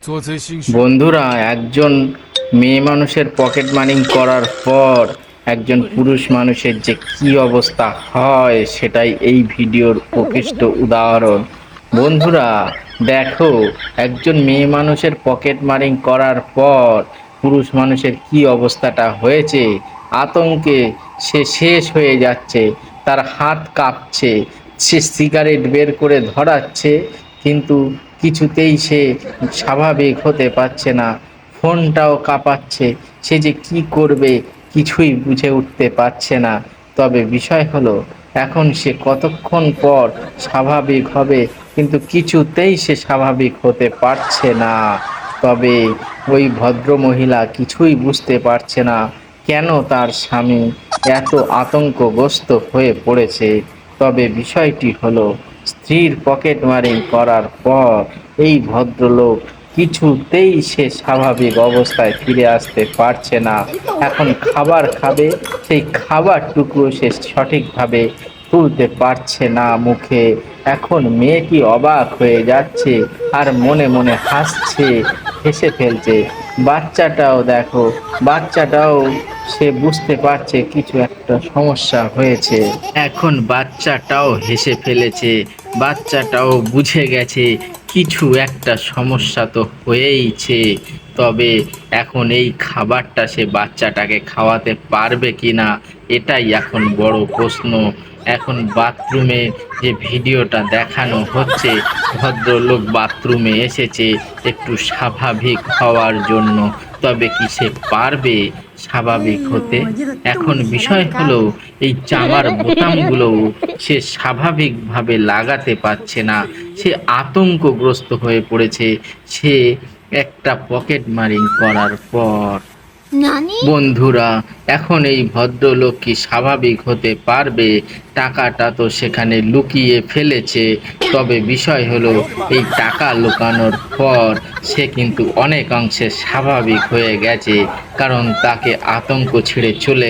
做贼心虚。 বন্ধুরা, একজন মেয়ে মানুষের পকেট মানি করার পর একজন পুরুষ মানুষের যে কি অবস্থা হয় সেটাই এই ভিডিওর প্রকৃষ্ট উদাহরণ। বন্ধুরা দেখো, একজন মেয়ে মানুষের পকেট মানি করার পর পুরুষ মানুষের কি অবস্থাটা হয়েছে। আতঙ্কে সে শেষ হয়ে যাচ্ছে, তার হাত কাঁপছে, সে সিগারেট বের করে ধরাচ্ছে, কিন্তু কিছুতেই সে স্বাভাবিক হতে পারছে না। ফোনটাও কাঁপাচ্ছে, সে যে কি করবে কিছুই বুঝে উঠতে পারছে না। তবে বিষয় হলো, এখন সে কতক্ষণ পর স্বাভাবিক হবে, কিন্তু কিছুতেই সে স্বাভাবিক হতে পারছে না। তবে ওই ভদ্র মহিলা কিছুই বুঝতে পারছে না কেন তার স্বামী এত আতঙ্কগ্রস্ত হয়ে পড়েছে। তবে বিষয়টি হলো, স্ত্রীর পকেট মারি করার পর এই ভদ্রলোক কিছুতেই সে স্বাভাবিক অবস্থায় ফিরে আসতে পারছে না। এখন খাবার খাবে, সেই খাবারটুকু সে সঠিকভাবে তুলতে পারছে না মুখে। এখন মেয়েটি অবাক হয়ে যাচ্ছে আর মনে মনে হাসছে, হেসে ফেলছে। বাচ্চাটাও দেখো, বাচ্চাটাও সে বুঝতে পারছে কিছু একটা সমস্যা হয়েছে। এখন বাচ্চাটাও হেসে ফেলেছে, বাচ্চাটাও বুঝে গেছে কিছু একটা সমস্যা তো হয়েইছে। তবে এখন এই খাবারটা সে বাচ্চাটাকে খাওয়াতে পারবে কিনা, এটাই এখন বড় প্রশ্ন। এখন বাথরুমে যে ভিডিওটা দেখানো হচ্ছে, ভদ্রলোক বাথরুমে এসেছে একটু স্বাভাবিক হওয়ার জন্য। তবে কি সে পারবে স্বাভাবিক হতে? এখন বিষয় হলো, এই জামার বোতামগুলো সে স্বাভাবিকভাবে লাগাতে পারছে না। সে আতঙ্কগ্রস্ত হয়ে পড়েছে সে একটা পকেট মারি করার পর। বন্ধুরা, এখন এই ভদ্রলোক কি স্বাভাবিক হতে পারবে? টাকাটা তো সেখানে লুকিয়ে ফেলেছে। তবে বিষয় হলো, এই টাকা লুকানোর পর সে কিন্তু অনেক অংশে স্বাভাবিক হয়ে গেছে, কারণ তাকে আতঙ্ক ছেড়ে চলে